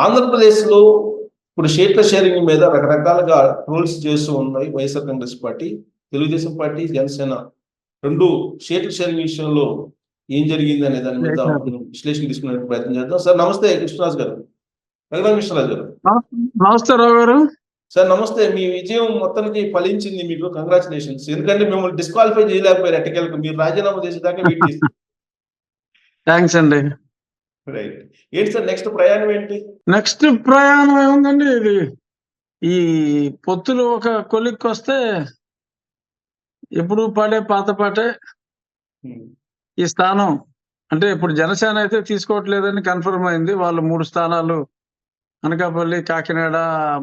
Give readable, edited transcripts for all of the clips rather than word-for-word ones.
ఆంధ్రప్రదేశ్‌లో ఇప్పుడు సీట్ల షేరింగ్ మీద రకరకాలుగా ట్రోల్స్ చేస్తూ ఉన్నాయి వైఎస్ఆర్ కాంగ్రెస్ పార్టీ. తెలుగుదేశం పార్టీ, జనసేన 2 సీట్ల షేరింగ్ విషయంలో ఏం జరిగిందనే దాని మీద చేశారు. మనం విశ్లేషణ తీసుకునే ప్రయత్నం చేద్దాం. సార్ నమస్తే కృష్ణరాజు గారు. రఘురామ కృష్ణరాజు గారు. నమస్తే రావు గారు. సార్ నమస్తే. మీ విజయం మొత్తానికి ఫలించింది మీకు. కంగ్రాచ్యులేషన్స్. ఎందుకంటే మిమ్మల్ని డిస్‌క్వాలిఫై చేయలేకపోయారు ఎట్టకేలకు. మీరు రాజీనామా చేసేదాకా వెయిట్ చేశారు. థ్యాంక్స్ అండి. రైట్. ఏంటి సార్ నెక్స్ట్ ప్రయాణం ఏంటి? నెక్స్ట్ ప్రయాణం ఏముందండి, ఇది ఈ పొత్తులు ఒక కొలిక్కొస్తే ఎప్పుడు పాడే పాత పాటే. హ్మ్. ఈ స్థానం అంటే ఇప్పుడు జనసేన అయితే తీసుకోవట్లేదని కన్ఫర్మ్ అయింది. వాళ్ళు 3 స్థానాలు అనకాపల్లి, కాకినాడ,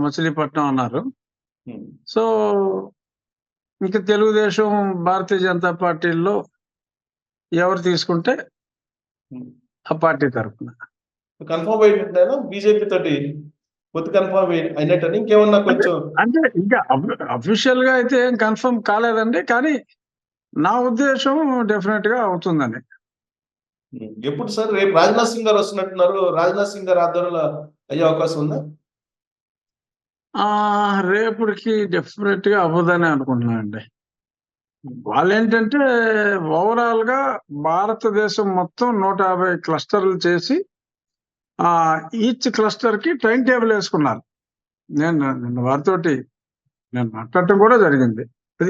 మచిలీపట్నం అన్నారు. హ్మ్. సో ఇంకా తెలుగుదేశం, భారతీయ జనతా పార్టీల్లో ఎవరు తీసుకుంటే హ్మ్. ఆ పార్టీ తరఫున. కన్ఫర్మ్ అయినట్టేనా? బీజేపీ తోటి పొత్తు కన్ఫర్మ్ అయినట్టని ఇంకేమన్నా అంటే కొంచెం అంటే ఇంకా అఫీషియల్ గా అయితే ఏం కన్ఫర్మ్ కాలేదండి. కానీ నా ఉద్దేశం డెఫినెట్ గా అవుతుందని. ఎప్పుడు సార్? రేపు రాజ్‌నాథ్ సింగ్ గారు వస్తున్నట్టున్నారు. రాజ్‌నాథ్ సింగ్ గారి ఆధ్వర్యంలో అయ్యే అవకాశం ఉందా? రేపటికి డెఫినెట్ గా అవ్వదని అనుకుంటున్నానండి. వాళ్ళేంటంటే ఓవరాల్ గా భారతదేశం మొత్తం 150 క్లస్టర్లు చేసి ఈచ్ క్లస్టర్ కి టైం టేబుల్ వేసుకున్నారు. నిన్న వారితోటి నేను మాట్లాడటం కూడా జరిగింది.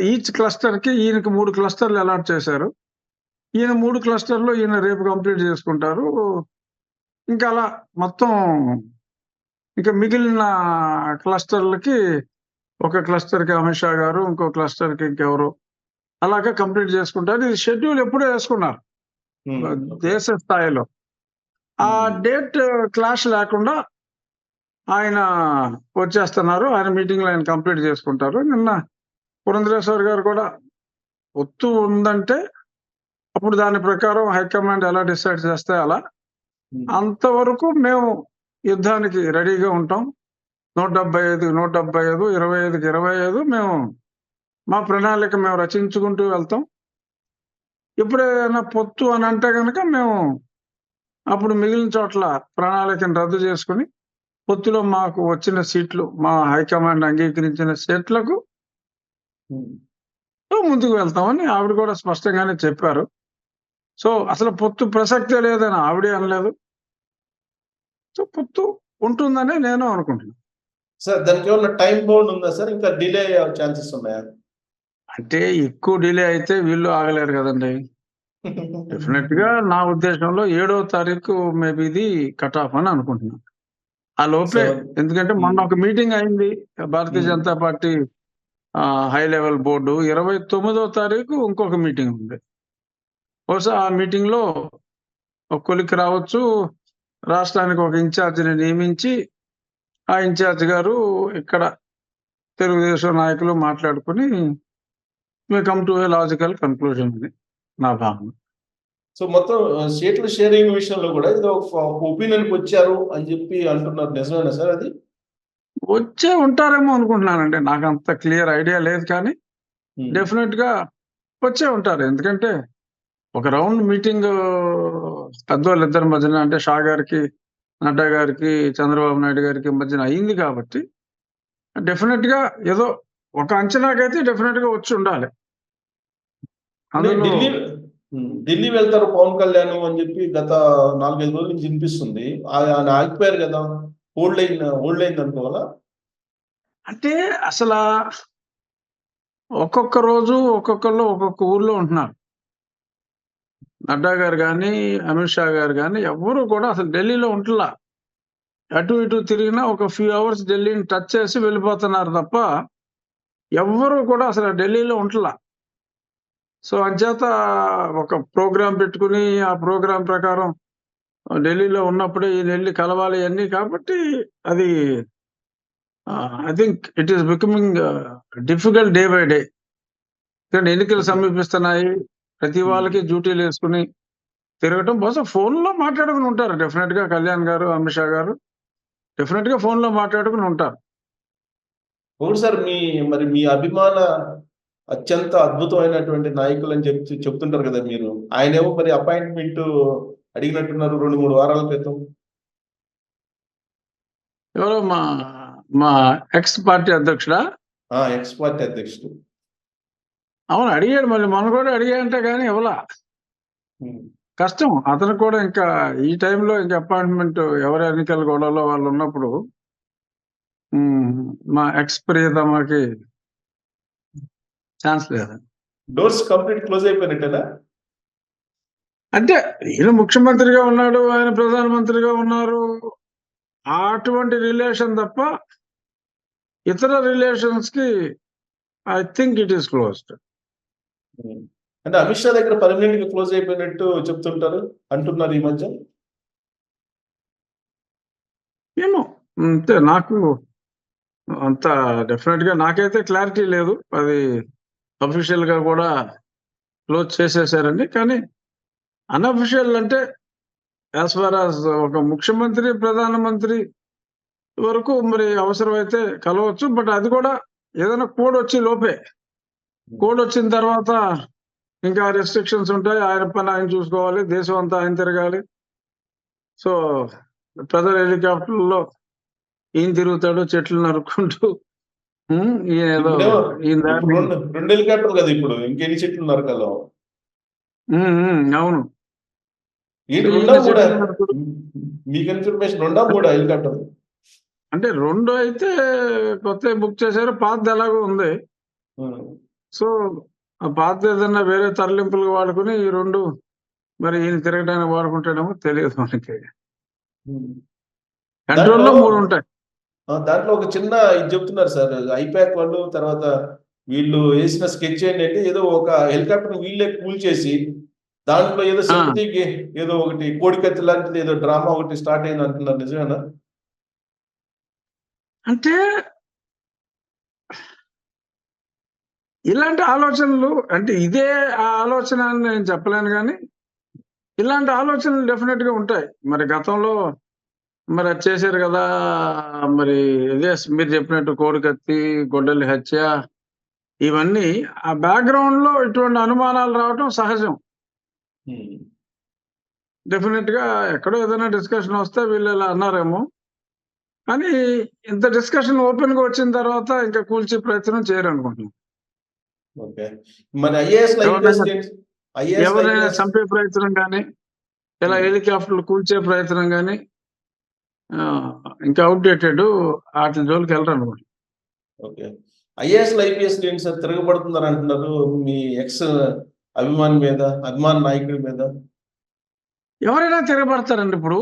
ఈచ్ క్లస్టర్ కి ఈయనకి 3 క్లస్టర్లు అలాట్ చేశారు. ఈయన 3 క్లస్టర్లు ఈయన రేపు కంప్లీట్ చేసుకుంటారు. ఇంకా అలా మొత్తం ఇంకా మిగిలిన క్లస్టర్లకి ఒక క్లస్టర్‌కి అమిత్ షా గారు, ఇంకో క్లస్టర్‌కి ఇంకెవరో అలాగా కంప్లీట్ చేసుకుంటారు. ఇది షెడ్యూల్ ఎప్పుడో వేసుకున్నారు దేశ స్థాయిలో. ఆ డేట్ క్లాష్ లేకుండా ఆయన వచ్చేస్తున్నారు. ఆయన మీటింగ్‌లో ఆయన కంప్లీట్ చేసుకుంటారు. నిన్న పురంధరేశ్వర్ గారు కూడా పొత్తు ఉందంటే అప్పుడు దాని ప్రకారం హైకమాండ్ ఎలా డిసైడ్ చేస్తే అలా. అంతవరకు మేము యుద్ధానికి రెడీగా ఉంటాం. 175కి 175, 25కి 25 మేము మా ప్రణాళిక మేము రచించుకుంటూ వెళ్తాం. ఎప్పుడేదైనా పొత్తు అని అంటే గనక మేము అప్పుడు మిగిలిన చోట్ల ప్రణాళికను రద్దు చేసుకొని పొత్తులో మాకు వచ్చిన సీట్లు, మా హైకమాండ్ అంగీకరించిన సీట్లకు ముందుకు వెళ్తామని ఆవిడ కూడా స్పష్టంగానే చెప్పారు. సో అసలు పొత్తు ప్రసక్తే లేదని ఆవిడే అనలేదు. సో పొత్తు ఉంటుందని నేను అనుకుంటున్నాను. సార్ దానికి ఏమన్నా టైం బౌండ్ ఉందా సార్? ఇంకా డిలే అయ్యే ఛాన్సెస్ ఉన్నాయా? అంటే ఎక్కువ డిలే అయితే వీళ్ళు ఆగలేరు కదండీ. డెఫినెట్ గా నా ఉద్దేశంలో 7వ తారీఖు మేబీ ఇది కట్ ఆఫ్ అని అనుకుంటున్నాను. ఆ లోపే, ఎందుకంటే మొన్న ఒక మీటింగ్ అయింది Bharatiya Janata party high level board. 29వ తారీఖు ఇంకొక మీటింగ్ ఉంది. బహుశా ఆ మీటింగ్ లో ఒక కొలిక్కి రావచ్చు. రాష్ట్రానికి ఒక ఇన్ఛార్జిని నియమించి ఆ ఇన్ఛార్జ్ గారు ఇక్కడ తెలుగుదేశం నాయకులు మాట్లాడుకుని may come to A logical conclusion అని నా భావన. సో మొత్తం సీట్ల షేరింగ్ విషయంలో కూడా ఏదో ఒక ఒపీనియన్‌కి వచ్చారు అని చెప్పి అంటున్నారు. నిజమేనా సార్ అది? వచ్చే ఉంటారేమో అనుకుంటున్నానండి. నాకంత క్లియర్ ఐడియా లేదు కానీ డెఫినెట్ గా వచ్చే ఉంటారు. ఎందుకంటే ఒక రౌండ్ మీటింగ్ పెద్దవాళ్ళిద్దరి మధ్యన, అంటే షా గారికి, నడ్డా గారికి, చంద్రబాబు నాయుడు గారికి మధ్యన అయింది కాబట్టి డెఫినెట్ గా ఏదో ఒక అంచనాకైతే డెఫినెట్ గా వచ్చి ఉండాలి. అందులో ఢిల్లీ వెళ్తారు పవన్ కళ్యాణ్ అని చెప్పి గత 4-5 రోజుల నుంచి వినిపిస్తుంది. ఆయన ఆగిపోయారు కదా! హోల్డ్ అయింది అనుకోవాలా? అంటే అసలు ఒక్కొక్క రోజు ఒక్కొక్కళ్ళు ఒక్కొక్క ఊర్లో ఉంటున్నారు. నడ్డా గారు కానీ, అమిత్ షా గారు కానీ ఎవ్వరూ కూడా అసలు ఢిల్లీలో ఉంటలా. అటు ఇటు తిరిగినా ఒక ఫ్యూ అవర్స్ ఢిల్లీని టచ్ చేసి వెళ్ళిపోతున్నారు తప్ప ఎవ్వరూ కూడా అసలు ఢిల్లీలో ఉంటలా. సో అంచేత ఒక ప్రోగ్రాం పెట్టుకుని ఆ ప్రోగ్రాం ప్రకారం ఢిల్లీలో ఉన్నప్పుడే ఈయన వెళ్ళి కలవాలి అన్నీ. కాబట్టి అది I think it is becoming difficult day by day. ఎన్నికలు సమీపిస్తున్నాయి. ప్రతి వాళ్ళకి డ్యూటీలు వేసుకుని తిరగటం. బహుశా ఫోన్లో మాట్లాడుకుని ఉంటారు డెఫినెట్ గా. కళ్యాణ్ గారు, అమిత్ షా గారు డెఫినెట్ గా ఫోన్లో మాట్లాడుకుని ఉంటారు. అవును సార్. మరి మీ అభిమాన అత్యంత అద్భుతమైనటువంటి నాయకులు అని చెప్తుంటారు కదా మీరు. ఆయనేమో మరి అపాయింట్మెంట్ అడిగినట్టున్నారు 2-3 వారాల క్రితం. ఎవరో మా మా ఎక్స్ పార్టీ అధ్యక్షుడా? ఎక్స్ పార్టీ అధ్యక్షుడు. అవును, అడిగాడు. మళ్ళీ మొన్న కూడా అడిగాయంటే కానీ ఇవ్వలా. ఉమ్. కష్టం అతను కూడా. ఇంకా ఈ టైంలో ఇంకా అపాయింట్మెంట్ ఎవరి ఎన్నికల గొడవలో వాళ్ళు ఉన్నప్పుడు మా ఎక్స్ ప్రియతమకి ఛాన్స్ లేదు. డోర్స్ కంప్లీట్ క్లోజ్ అయిపోయినట్టేనా? అంటే ఈయన ముఖ్యమంత్రిగా ఉన్నాడు, ఆయన ప్రధానమంత్రిగా ఉన్నారు, అటువంటి రిలేషన్ తప్ప ఇతర రిలేషన్స్ కి I think it is closed. Um. అంటే అమిత్ షా దగ్గర పర్మనెంట్ గా క్లోజ్ అయిపోయినట్టు చెప్తుంటారు, అంటున్నారు ఈ మధ్య. ఏమో, అంతే. నాకు అంత డెఫినెట్ గా నాకైతే క్లారిటీ లేదు. అది అఫీషియల్ గా కూడా క్లోజ్ చేసేసారండి. కానీ అన్అఫీషియల్ అంటే యాజ్ ఫార్ యాజ్ ఒక ముఖ్యమంత్రి, ప్రధానమంత్రి వరకు మరి అవసరమైతే కలవచ్చు. బట్ అది కూడా ఏదైనా కోడ్ వచ్చి లోపే. కోడ్ వచ్చిన తర్వాత ఇంకా రెస్ట్రిక్షన్స్ ఉంటాయి. ఆయన పని ఆయన చూసుకోవాలి, దేశం అంతా ఆయన తిరగాలి. సో ప్రజల హెలికాప్టర్లో ఈయన తిరుగుతాడు, చెట్లు నరుక్కుంటూ. ఈయన ఏదో ఇప్పుడేమో ఈయన ఇప్పుడు దాన్ని రెండు హెలికాప్టర్ కదా, ఇప్పుడు ఇంకెన్ని చెట్లు నరకాలో. అవును. ఏంటి ఈయన రెండా మూడా? చెట్లు నరుకుడు. మీకు ఇన్ఫర్మేషన్ రెండా మూడా హెలికాప్టర్? అంటే 2 అయితే కొత్తవి బుక్ చేశారు, పాతది ఎలాగో ఉంది. సో ఆ పాతది ఏదన్నా వేరే తరలింపులకు వాడుకుని ఈ 2 మరి ఈయన తిరగడానికి వాడుకుంటాడేమో తెలియదు మనకి. కంట్రోల్లో 3 ఉంటాయి. దాంట్లో ఒక చిన్న ఇది చెప్తున్నారు సార్, ఐపాక్ వాళ్ళు, తర్వాత వీళ్ళు వేసిన స్కెచ్ ఏంటంటే ఏదో ఒక హెలికాప్టర్ వీళ్ళే కూల్ చేసి దాంట్లో ఏదో సింపతికి ఏదో ఒకటి కోడికత్తి లాంటిది ఏదో డ్రామా ఒకటి స్టార్ట్ అయింది అంటున్నారు, నిజమేనా? అంటే ఇలాంటి ఆలోచనలు, అంటే ఇదే ఆ ఆలోచన అని నేను చెప్పలేను, కానీ ఇలాంటి ఆలోచనలు డెఫినెట్ గా ఉంటాయి. మరి గతంలో మరి అది చేశారు కదా. మరి ఇదే మీరు చెప్పినట్టు కోడికత్తి, గొడ్డలి హత్య, ఇవన్నీ ఆ బ్యాక్గ్రౌండ్ లో ఇటువంటి అనుమానాలు రావటం సహజం. డెఫినెట్ గా ఎక్కడో ఏదైనా డిస్కషన్ వస్తే వీళ్ళు ఇలా అన్నారేమో, కానీ ఇంత డిస్కషన్ ఓపెన్ గా వచ్చిన తర్వాత ఇంకా కూల్చే ప్రయత్నం చేయరు అనుకుంటున్నాను. ఓకే. మరి ఐఏఎస్ ఎవరైనా చంపే ప్రయత్నం కానీ, ఇలా హెలికాప్టర్లు కూల్చే ప్రయత్నం కానీ ఇంకా అవుట్డేటెడ్, వాటి జోలికి వెళ్ళరు అనుకుంటున్నాను. ఓకే. ఐఏఎస్ ఐపీఎస్ ఏంటి సార్ తిరగబడుతున్నారు అంటున్నారు మీ ఎక్స్ అభిమాన నాయకుడి మీద? ఎవరైనా తిరగబడతారండి. ఇప్పుడు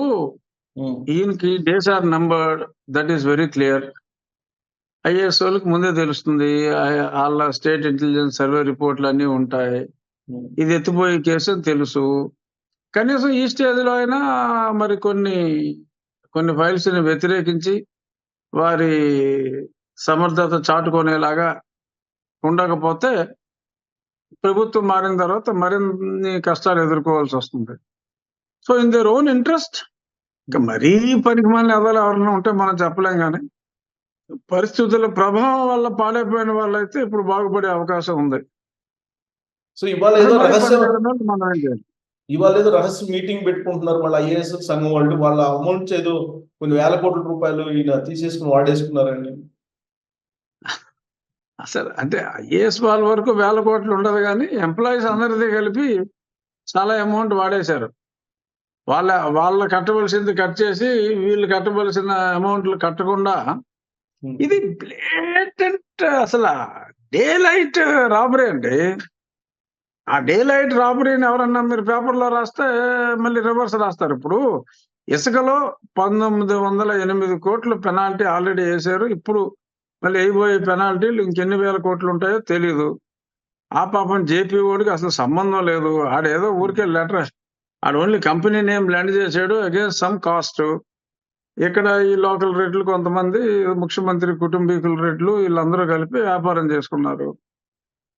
ఈయనకి days are numbered, that is very clear. IAS వాళ్ళకి ముందే తెలుస్తుంది, వాళ్ళ స్టేట్ ఇంటెలిజెన్స్ సర్వే రిపోర్ట్లు అన్నీ ఉంటాయి. ఇది ఎత్తిపోయే కేసు అని తెలుసు. కనీసం ఈ స్టేజ్ లో అయినా మరి కొన్ని ఫైల్స్ ని వ్యతిరేకించి వారి సమర్థత చాటుకునేలాగా ఉండకపోతే ప్రభుత్వం మారిన తర్వాత మరిన్ని కష్టాలు ఎదుర్కోవాల్సి వస్తుంది. So in their own interest, ఇంకా మరీ పనికి మళ్ళీ ఎవరైనా ఉంటే మనం చెప్పలేం, కానీ పరిస్థితుల ప్రభావం వల్ల పాడైపోయిన వాళ్ళైతే ఇప్పుడు బాగుపడే అవకాశం ఉంది. సో ఇవాళ ఏదో మనం రహస్య మీటింగ్ పెట్టుకుంటున్నారు వాళ్ళ ఐఏఎస్ సంఘం వాళ్ళు. వాళ్ళ అమౌంట్స్ ఏదో కొన్ని వేల కోట్ల రూపాయలు ఈయన తీసేసుకుని వాడేసుకున్నారండి. అసలు అంటే ఐఏఎస్ వాళ్ళ వరకు వేల కోట్లు ఉండదు, కానీ ఎంప్లాయీస్ అందరిది కలిపి చాలా అమౌంట్ వాడేశారు. వాళ్ళ కట్టవలసింది కట్ చేసి వీళ్ళు కట్టవలసిన అమౌంట్లు కట్టకుండా, ఇది బ్లేటెంట్ అసలు డే లైట్ రాబరీ అండి. ఆ డే లైట్ రాబరీని ఎవరన్నా మీరు పేపర్లో రాస్తే మళ్ళీ రివర్స్ రాస్తారు. ఇప్పుడు ఇసుకలో 1908 కోట్లు పెనాల్టీ ఆల్రెడీ వేశారు. ఇప్పుడు మళ్ళీ వేయబోయే పెనాల్టీలు ఇంకెన్ని వేల కోట్లు ఉంటాయో తెలీదు. ఆ పాపం జేపీ ఓడికి అసలు సంబంధం లేదు. ఆడేదో ఊరికే లెటర్, ఆడు ఓన్లీ కంపెనీ నేమ్ ల్యాండ్ చేశాడు అగేన్స్ట్ సమ్ కాస్ట్. ఇక్కడ ఈ లోకల్ రేట్లు కొంతమంది ముఖ్యమంత్రి కుటుంబీకుల రేట్లు వీళ్ళందరూ కలిపి వ్యాపారం చేసుకున్నారు.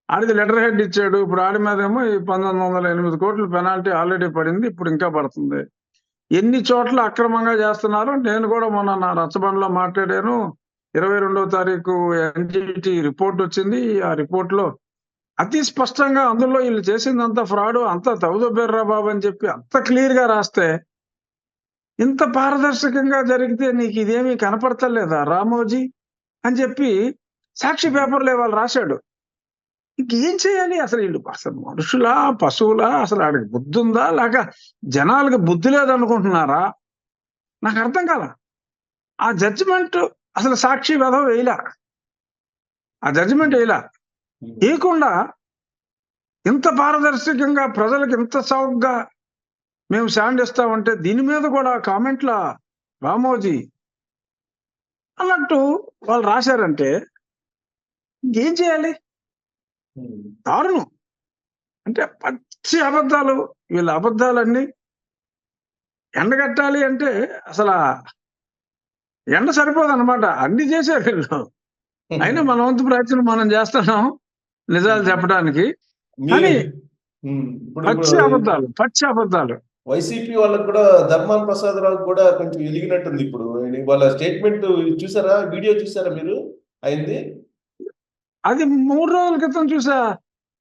ఆడిది లెటర్ హెడ్ ఇచ్చాడు. ఇప్పుడు ఆడి మీద ఏమో ఈ 1908 కోట్లు పెనాల్టీ ఆల్రెడీ పడింది, ఇప్పుడు ఇంకా పడుతుంది. ఎన్ని చోట్ల అక్రమంగా చేస్తున్నారో నేను కూడా మొన్న నా రచ్చబండలో మాట్లాడాను. 22వ తారీఖు ఎన్జిటి రిపోర్ట్ వచ్చింది. ఆ రిపోర్ట్ లో అతి స్పష్టంగా అందులో వీళ్ళు చేసిందంతా ఫ్రాడ్, అంతా తౌదబెర్రా బాబు అని చెప్పి అంత క్లియర్ గా రాస్తే ఇంత పారదర్శకంగా జరిగితే నీకు ఇదేమీ కనపడతలేదా రామోజీ అని చెప్పి సాక్షి పేపర్లో ఇవాళ రాశాడు. ఇంకేం చేయాలి అసలు? వీళ్ళు అసలు మనుషులా, పశువులా? అసలు ఆడికి బుద్ధి ఉందా, లేక జనాలకి బుద్ధి లేదనుకుంటున్నారా? నాకు అర్థం కాల. ఆ జడ్జిమెంట్ అసలు సాక్షి వెధవ వేయలా, ఆ జడ్జిమెంట్ వేయలా. వేయకుండా ఇంత పారదర్శకంగా ప్రజలకు ఇంత చౌకగా మేము స్టాండ్ ఇస్తామంటే దీని మీద కూడా కామెంట్ల రామోజీ అన్నట్టు వాళ్ళు రాశారంటే ఇంకేం చేయాలి? దారుణం. అంటే పచ్చి అబద్ధాలు. వీళ్ళ అబద్ధాలన్నీ ఎండగట్టాలి అంటే అసలు ఎండ సరిపోదు అనమాట. అన్ని చేశారు వీళ్ళు. అయినా మన వంతు ప్రయత్నం మనం చేస్తున్నాం నిజాలు చెప్పడానికి. కానీ పచ్చి అబద్ధాలు, పచ్చి అబద్ధాలు. వైసీపీ వాళ్ళకి కూడా ధర్మాన ప్రసాద్ రావు కూడా కొంచెం ఎదిగినట్టుంది ఇప్పుడు. వాళ్ళ స్టేట్మెంట్ చూసారా? వీడియో చూసారా మీరు అయింది? అది 3 రోజుల క్రితం చూసా.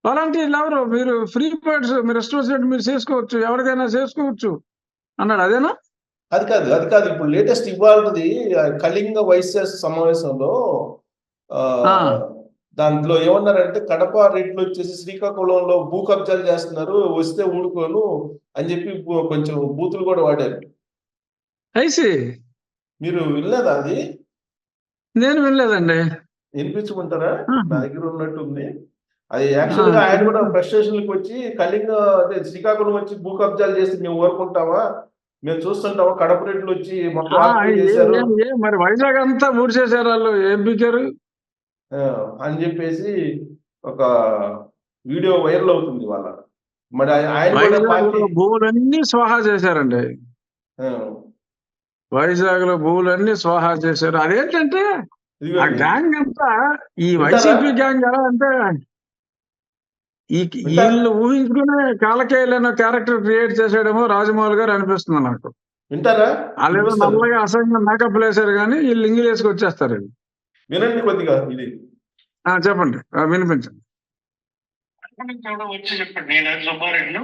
వాలంటీర్లు ఎవరు? మీరు ఫ్రీ బర్డ్స్, మీరు ఇష్టం వచ్చినట్టు మీరు చేసుకోవచ్చు, ఎవరికైనా చేసుకోవచ్చు అన్నాడు. అదేనా? అది కాదు. ఇప్పుడు లేటెస్ట్ ఇవాళది కళింగ వైశ్య సమావేశంలో దాంట్లో ఏమన్నారంటే కడప రేట్లు వచ్చేసి శ్రీకాకుళంలో భూ కబ్జాలు చేస్తున్నారు, వస్తే ఊడుకోను అని చెప్పి కొంచెం బూతులు కూడా వాడారు. మీరు వినలేదా అది? నేను వినలేదండి. వినిపించుకుంటారా? నా దగ్గర ఉన్నట్టుంది. అది యాక్చువల్ గా ఆయన కూడా ఫ్రస్ట్రేషన్కి వచ్చి కళింగ అదే శ్రీకాకుళం వచ్చి భూ కబ్జాలు చేస్తే మేము ఊరుకుంటామా, మేము చూస్తుంటామా, కడప రేట్లు వచ్చి మొత్తం మరి వైజాగ్ అంతా ఊడి చేశారు వాళ్ళు, ఏం పీకారు అని చెప్పేసి ఒక వీడియో వైరల్ అవుతుంది వాళ్ళ. మరి ఆయన భూములన్నీ స్వాహా చేశారండి. వైజాగ్ లో భూములన్నీ స్వాహా చేశారు. అదేంటంటే ఆ గ్యాంగ్ అంతా ఈ వైసీపీ గ్యాంగ్ ఎలా అంటే వీళ్ళు ఊహించుకునే కాలకేయులైన క్యారెక్టర్ క్రియేట్ చేసాడేమో రాజమౌళి గారు అనిపిస్తుంది నాకు. వింటారా? వాళ్ళు నల్లగా అసహ్యంగా మేకప్ వేశారు కానీ వీళ్ళు ఇంగిల్ వేసుకు వచ్చేస్తారు. వినండి కొద్దిగా ఇది. చెప్పండి, వినిపించండి. వచ్చి చెప్పండి, నేను సుబ్బారెడ్డిను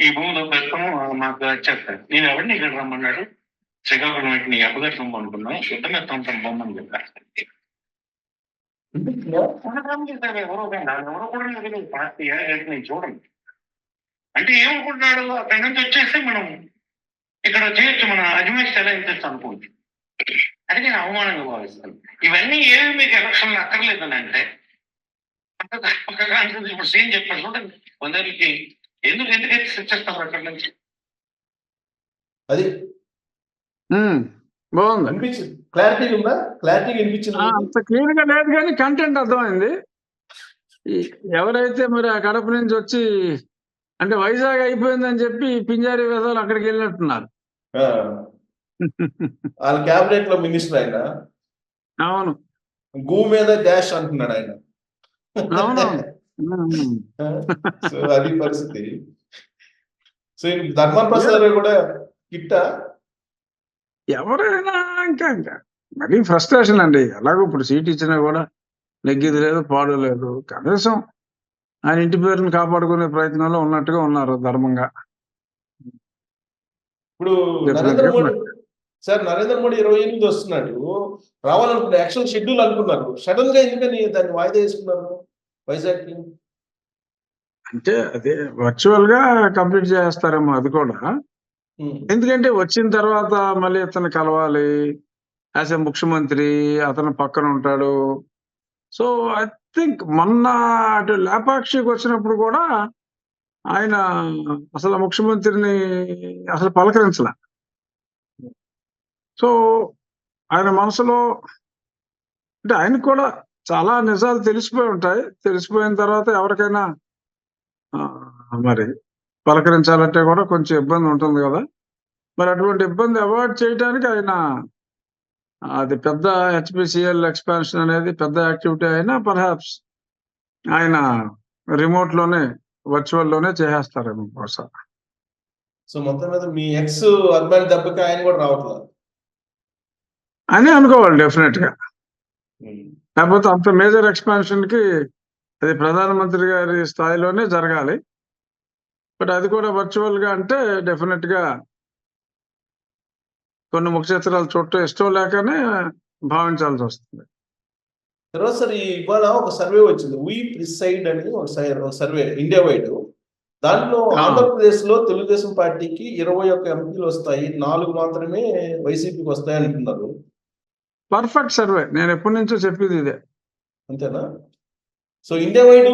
ఈ భూమిలో పెడతాము మాకు వచ్చేస్తాను. నేను ఎవరిని ఇక్కడ రమ్మన్నాడు? శ్రీకాకుళం అయితే నీ అబ్బగారు సొమ్ము అనుకున్నాం, శుద్ధంగా తొంతం బొమ్మని చెప్పారు. ఎవరో కూడా పార్టీ నేను చూడండి అంటే ఏమనుకుంటున్నాడు? అక్కడి నుంచి వచ్చేస్తే మనం ఇక్కడ చేయొచ్చు, మన అజమాయిష్ ఎలా ఇంత అనుకోవచ్చు. అది నేను అవమానంగా భావిస్తాను. ఇవన్నీ ఏమి మీకు ఎలక్షన్లు అక్కర్లేదని అంటే ఇప్పుడు సీఎం చెప్పాడు చూడండి, కొందరికి ఎందుకు శిక్షిస్తారు అక్కడి నుంచి. అది బాగుంది. అనిపించింది. క్లారిటీ ఉందా? క్లారిటీ అనిపించింది. అంత క్లియర్ గా లేదు కానీ కంటెంట్ అర్థమైంది. ఎవరైతే మరి ఆ కడప నుంచి వచ్చి అంటే వైజాగ్ అయిపోయిందని చెప్పి పింజారీ వేసాలు అక్కడికి వెళ్ళినట్టున్నారు. వాళ్ళ క్యాబినెట్ లో మినిస్టర్ ఆయన. అవును, గూ మీద డాష్ అంటున్నాడు ఆయన. సో అది పరిస్థితి. సో ధర్మాన ప్రసాద్ కూడా కిట్ట ఎవరైనా ఇంకా మరీ ఫ్రస్ట్రేషన్ అండి. ఎలాగో ఇప్పుడు సీట్ ఇచ్చినా కూడా నెగ్గిది లేదు, పాడు లేదు. కనీసం ఆయన ఇంటి పేరుని కాపాడుకునే ప్రయత్నంలో ఉన్నట్టుగా ఉన్నారు ధర్మంగా. ఇప్పుడు నరేంద్ర మోడీ 28 వస్తున్నాడు, రావాలనుకున్న యాక్చువల్ షెడ్యూల్ అనుకున్నారు. సడన్ గా ఎందుకని దాన్ని వాయిదా వేసుకున్నారు వైజాగ్ కి? అంటే అదే వర్చువల్ గా కంప్లీట్ చేస్తారేమో అది కూడా. ఎందుకంటే వచ్చిన తర్వాత మళ్ళీ అతను కలవాలి, యాజ్ ఎ ముఖ్యమంత్రి అతను పక్కన ఉంటాడు. సో ఐ థింక్ మొన్న అటు లేపాక్షికి వచ్చినప్పుడు కూడా ఆయన అసలు ముఖ్యమంత్రిని అసలు పలకరించలే. సో ఆయన మనసులో అంటే ఆయనకు కూడా చాలా నిజాలు తెలిసిపోయి ఉంటాయి. తెలిసిపోయిన తర్వాత ఎవరికైనా మరి పలకరించాలంటే కూడా కొంచెం ఇబ్బంది ఉంటుంది కదా. మరి అటువంటి ఇబ్బంది అవాయిడ్ చేయడానికి ఆయన అది పెద్ద హెచ్పిసిఎల్ ఎక్స్పాన్షన్ అనేది పెద్ద యాక్టివిటీ అయినా పర్హాప్స్ ఆయన రిమోట్ లోనే వర్చువల్ లోనే చేసేస్తారేమో బహుశా. సో మొత్తం మీద మీ ఎక్స్ అర్బన్ దెబ్బకి ఆయన కూడా రావట్లేదు అని అనుకోవాలి డెఫినెట్ గా. లేకపోతే అంత మేజర్ ఎక్స్పాన్షన్ కి అది ప్రధానమంత్రి గారి స్థాయిలోనే జరగాలి. బట్ అది కూడా వర్చువల్ గా అంటే డెఫినెట్ గా కొన్ని ముఖ చిత్రాలు చూడటం ఇష్టం లేకనే భావించాల్సి వస్తుంది. తర్వాత సార్ ఇవాళ ఒక సర్వే వచ్చింది, వీ ప్రిసైడ్ అని ఒక సర్వే ఇండియా వైడ్. దాంట్లో ఆంధ్రప్రదేశ్ లో తెలుగుదేశం పార్టీకి 21 ఎంపీలు వస్తాయి, 4 మాత్రమే వైసీపీకి వస్తాయి అంటున్నారు. పర్ఫెక్ట్ సర్వే, నేను ఎప్పటి నుంచో చెప్పేది ఇదే. అంతేనా? సో ఇండియా వైడ్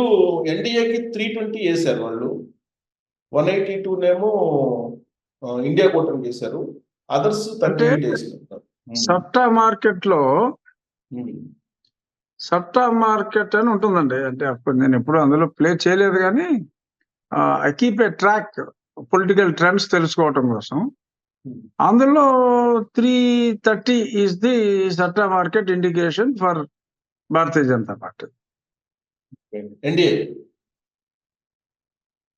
ఎన్డీఏకి 320 వేశారు వాళ్ళు, 182 నేమో ఇండియా కూటమి చేశారు, అదర్స్ 38 వేసినారు. సప్టా మార్కెట్ లో సప్టా మార్కెట్ అని ఉంటుందండి. అంటే అప్పుడు నేను ఎప్పుడు అందులో ప్లే చేయలేదు, కానీ I keep a track political trends తెలుసుకోవటం కోసం. అందులో 330 ఈస్ ది సప్టా market indication for Bharatiya Janata party. NDA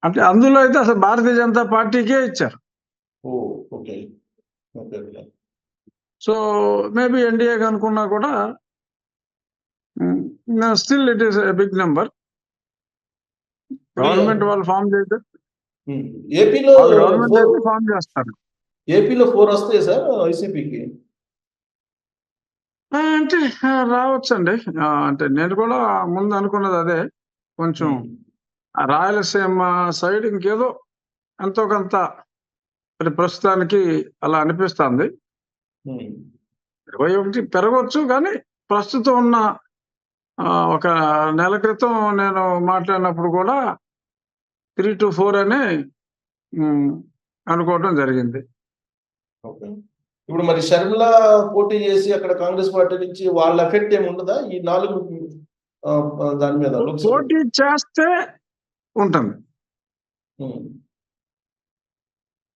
అంటే అందులో అయితే అసలు భారతీయ జనతా పార్టీకే ఇచ్చారు. ఓకే. సో మేబీ ఎన్డీఏ కనుకున్నా కూడా still it is a big number. Government వాళ్ళు ఫామ్ చేస్తే ఏపీలో గవర్నమెంట్ అయితే ఫామ్ చేస్తారు. ఏపీలో 4 వస్తాయి సార్ వైసీపీకి. అంటే రావచ్చండి. అంటే నేను కూడా ముందు అనుకున్నది అదే. కొంచెం రాయలసీమ సైడ్ ఇంకేదో ఎంతో కొంత మరి ప్రస్తుతానికి అలా అనిపిస్తుంది. 21 పెరగవచ్చు, కానీ ప్రస్తుతం ఉన్న ఒక నెల క్రితం నేను మాట్లాడినప్పుడు కూడా 3 to 4 అనే అనుకోవటం జరిగింది. ఇప్పుడు మరి షర్మిల పోటీ చేసి అక్కడ కాంగ్రెస్ పార్టీ నుంచి వాళ్ళ ఎఫెక్ట్ ఏమి ఉండదా ఈ 4 దాని మీద? పోటీ చేస్తే ఉంటుంది.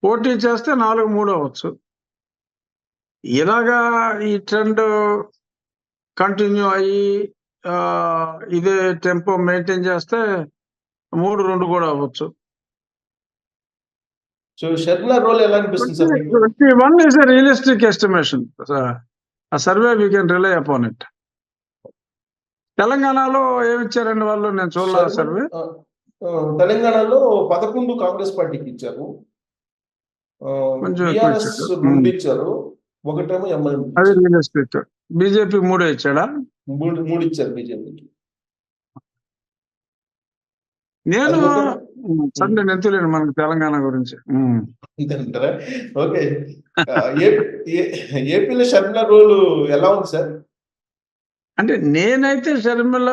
పోటీ చేస్తే 4-3 అవ్వచ్చు. ఇలాగా ఈ ట్రెండ్ కంటిన్యూ అయ్యి ఇదే టెంపో మెయింటైన్ చేస్తే 3-2 కూడా అవ్వచ్చు. సో షర్మిల రోల్ ఎలా అనిపిస్తుంది sir? 21 is a realistic estimation. A survey we can rely upon it. తెలంగాణలో ఏమిచ్చారండి వాళ్ళు? నేను చూడలేదు సర్వే. తెలంగాణలో 11 కాంగ్రెస్ పార్టీకి ఇచ్చారు, టిఆర్ఎస్ 2 ఇచ్చారు, 1 ఎంఐఎం. అది రియలిస్టిక్. బీజేపీ 3 ఇచ్చాడా? 3 ఇచ్చారు బీజేపీకి. నేను సండే నెంతులేను మనకు తెలంగాణ గురించి. ఓకే. ఏపీలో షర్మిల రోల్ ఎలా ఉంది సార్? అంటే నేనైతే షర్మిల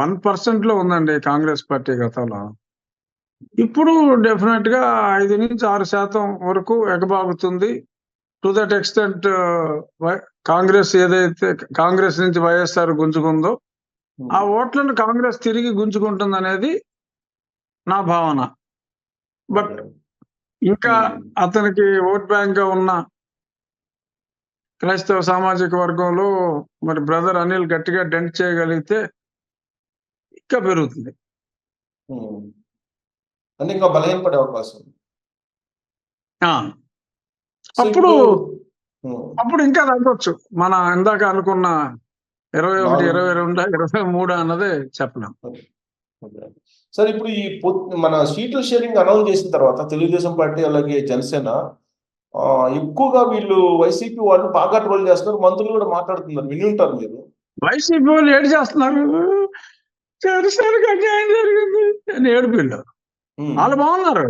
1% లో ఉందండి కాంగ్రెస్ పార్టీ గతంలో. ఇప్పుడు డెఫినెట్ గా 5-6% వరకు ఎగబాగుతుంది. టు దట్ ఎక్స్టెంట్ కాంగ్రెస్ ఏదైతే కాంగ్రెస్ నుంచి వైఎస్ఆర్ గుంజుకుందో ఆ ఓట్లను కాంగ్రెస్ తిరిగి గుంజుకుంటుంది అనేది నా భావన. బట్ ఇంకా అతనికి ఓట్ బ్యాంక్ గా ఉన్న క్రైస్తవ సామాజిక వర్గంలో మరి బ్రదర్ అనిల్ గట్టిగా డెంట్ చేయగలిగితే ఇంకా పెరుగుతుంది. అంటే ఇంకా బలహీనపడే అవకాశం. అప్పుడు ఇంకా తగ్గొచ్చు. మన ఇందాక అనుకున్న 21, 22, 23 అన్నదే చెప్పలేం. సార్ ఇప్పుడు ఈ మన సీట్ల షేరింగ్ అనౌన్స్ చేసిన తర్వాత తెలుగుదేశం పార్టీ అలాగే జనసేన ఎక్కువగా వీళ్ళు వైసీపీ వాళ్ళు బాగా ట్రోల్ చేస్తున్నారు, మంత్రులు కూడా మాట్లాడుతున్నారు, విని ఉంటారు మీరు. వైసీపీ వాళ్ళు ఏడు చేస్తున్నారు, జనసేనకి అన్యాయం జరిగింది అని ఏడుపిల్లు. వాళ్ళు బాగున్నారు,